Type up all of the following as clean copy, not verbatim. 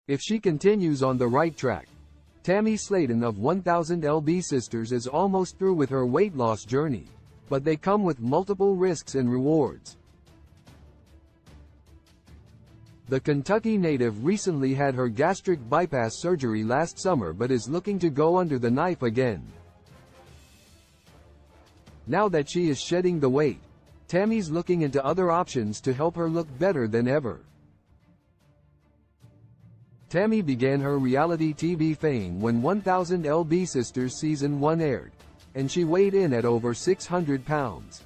If she continues on the right track, Tammy Slaton of 1000 lb Sisters is almost through with her weight loss journey, but they come with multiple risks and rewards. The Kentucky native recently had her gastric bypass surgery last summer but is looking to go under the knife again. Now that she is shedding the weight, Tammy's looking into other options to help her look better than ever. Tammy began her reality TV fame when 1000 lb Sisters Season 1 aired, and she weighed in at over 600 pounds.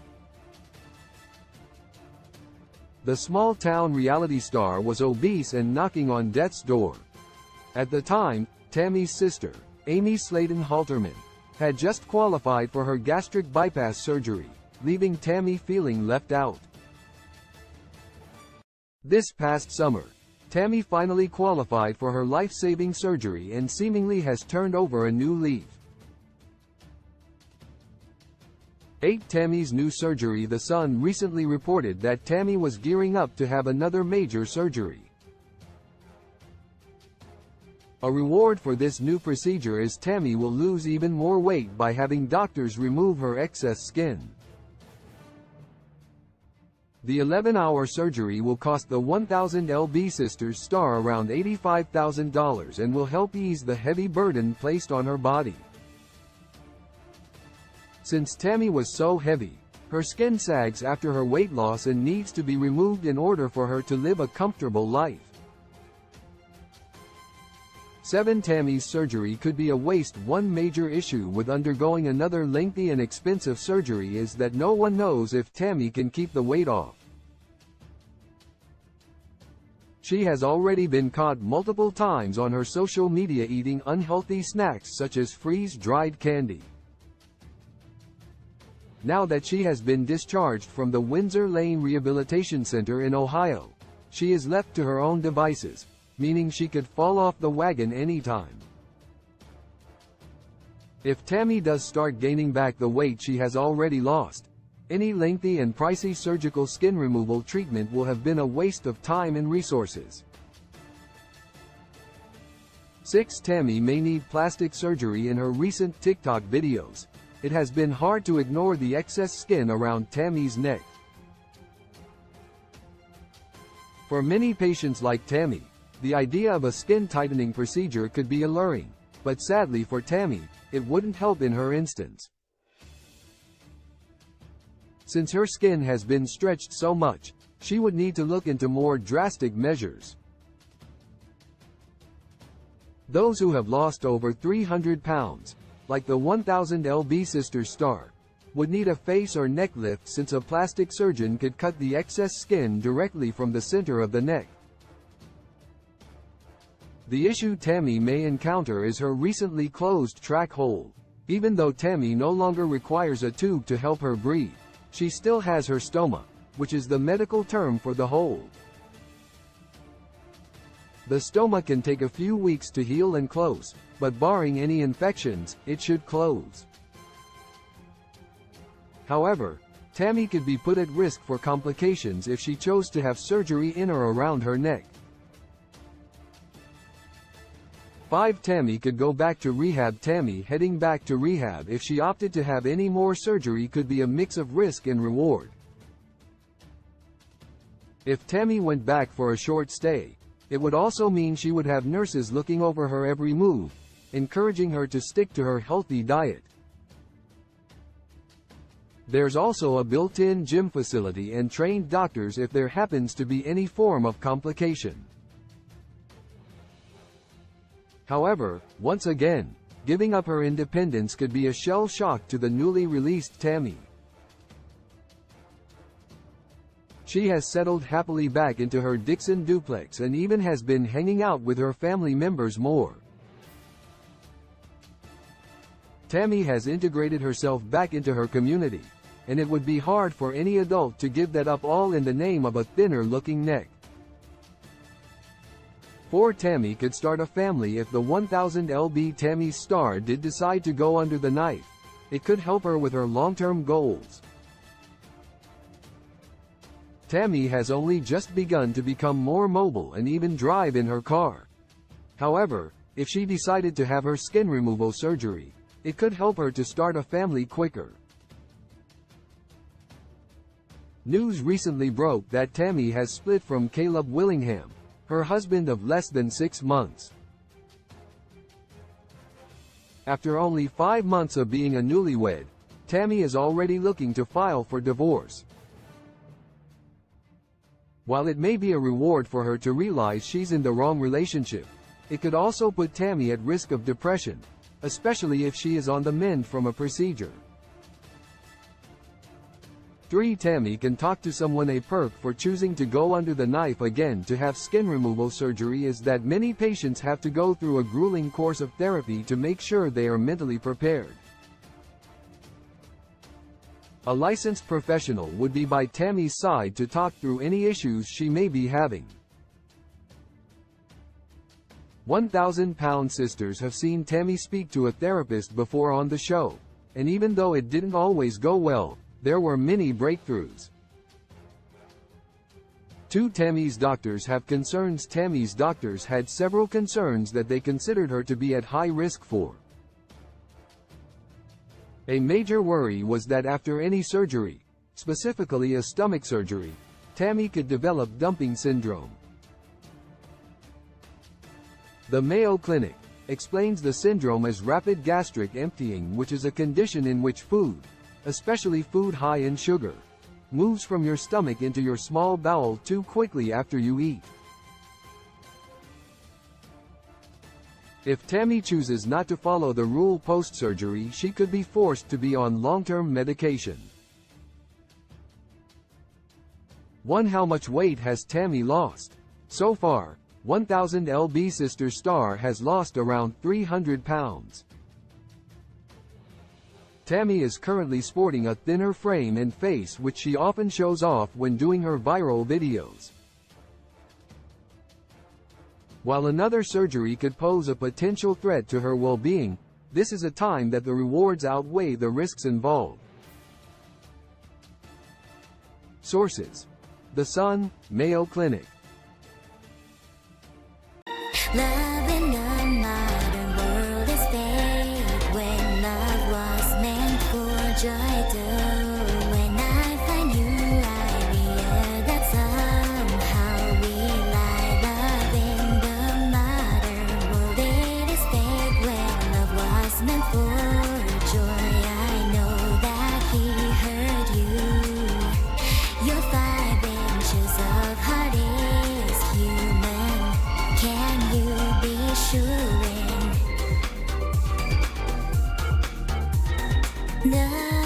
The small-town reality star was obese and knocking on death's door. At the time, Tammy's sister, Amy Slaton Halterman, had just qualified for her gastric bypass surgery, leaving Tammy feeling left out. This past summer, Tammy finally qualified for her life-saving surgery and seemingly has turned over a new leaf. Tammy's new surgery. The Sun recently reported that Tammy was gearing up to have another major surgery. A reward for this new procedure is Tammy will lose even more weight by having doctors remove her excess skin. The 11-hour surgery will cost the 1000 lb Sisters star around $85,000 and will help ease the heavy burden placed on her body. Since Tammy was so heavy, her skin sags after her weight loss and needs to be removed in order for her to live a comfortable life. Tammy's surgery could be a waste. One major issue with undergoing another lengthy and expensive surgery is that no one knows if Tammy can keep the weight off. She has already been caught multiple times on her social media eating unhealthy snacks such as freeze-dried candy. Now that she has been discharged from the Windsor Lane Rehabilitation Center in Ohio, she is left to her own devices, meaning she could fall off the wagon anytime. If Tammy does start gaining back the weight she has already lost, any lengthy and pricey surgical skin removal treatment will have been a waste of time and resources. Tammy may need plastic surgery. In her recent TikTok videos, it has been hard to ignore the excess skin around Tammy's neck. For many patients like Tammy, the idea of a skin tightening procedure could be alluring, but sadly for Tammy, it wouldn't help in her instance. Since her skin has been stretched so much, she would need to look into more drastic measures. Those who have lost over 300 pounds, like the 1000 lb Sisters star, would need a face or neck lift since a plastic surgeon could cut the excess skin directly from the center of the neck. The issue Tammy may encounter is her recently closed track hole. Even though Tammy no longer requires a tube to help her breathe, she still has her stoma, which is the medical term for the hole. The stoma can take a few weeks to heal and close, but barring any infections, it should close. However, Tammy could be put at risk for complications if she chose to have surgery in or around her neck. Tammy could go back to rehab. Tammy heading back to rehab if she opted to have any more surgery could be a mix of risk and reward. If Tammy went back for a short stay, it would also mean she would have nurses looking over her every move, encouraging her to stick to her healthy diet. There's also a built-in gym facility and trained doctors if there happens to be any form of complication. However, once again, giving up her independence could be a shell shock to the newly released Tammy. She has settled happily back into her Dixon duplex and even has been hanging out with her family members more. Tammy has integrated herself back into her community, and it would be hard for any adult to give that up all in the name of a thinner-looking neck. Tammy could start a family if the 1000 lb Tammy star did decide to go under the knife. It could help her with her long-term goals. Tammy has only just begun to become more mobile and even drive in her car. However, if she decided to have her skin removal surgery, it could help her to start a family quicker. News recently broke that Tammy has split from Caleb Willingham, her husband of less than 6 months. After only 5 months of being a newlywed, Tammy is already looking to file for divorce. While it may be a reward for her to realize she's in the wrong relationship, it could also put Tammy at risk of depression, especially if she is on the mend from a procedure. 3. Tammy can talk to someone. A perk for choosing to go under the knife again to have skin removal surgery is that many patients have to go through a grueling course of therapy to make sure they are mentally prepared. A licensed professional would be by Tammy's side to talk through any issues she may be having. 1,000-pound sisters have seen Tammy speak to a therapist before on the show, and even though it didn't always go well, there were many breakthroughs. 2. Tammy's doctors have concerns. Tammy's doctors had several concerns that they considered her to be at high risk for. A major worry was that after any surgery, specifically a stomach surgery, Tammy could develop dumping syndrome. The Mayo Clinic explains the syndrome as rapid gastric emptying, which is a condition in which food, especially food high in sugar, moves from your stomach into your small bowel too quickly after you eat. If Tammy chooses not to follow the rule post-surgery, she could be forced to be on long-term medication. 1. How much weight has Tammy lost? So far, 1000 lb sister star has lost around 300 pounds. Tammy is currently sporting a thinner frame and face, which she often shows off when doing her viral videos. While another surgery could pose a potential threat to her well-being, this is a time that the rewards outweigh the risks involved. Sources: The Sun, Mayo Clinic. Love in a modern world is fake when love was meant for joy too. When I find you, I realize that somehow we lie. Love in the modern world, it is fake when love was meant for joy. I know that he hurt you. Your 5 inches of heart is human. Can you be sure? No.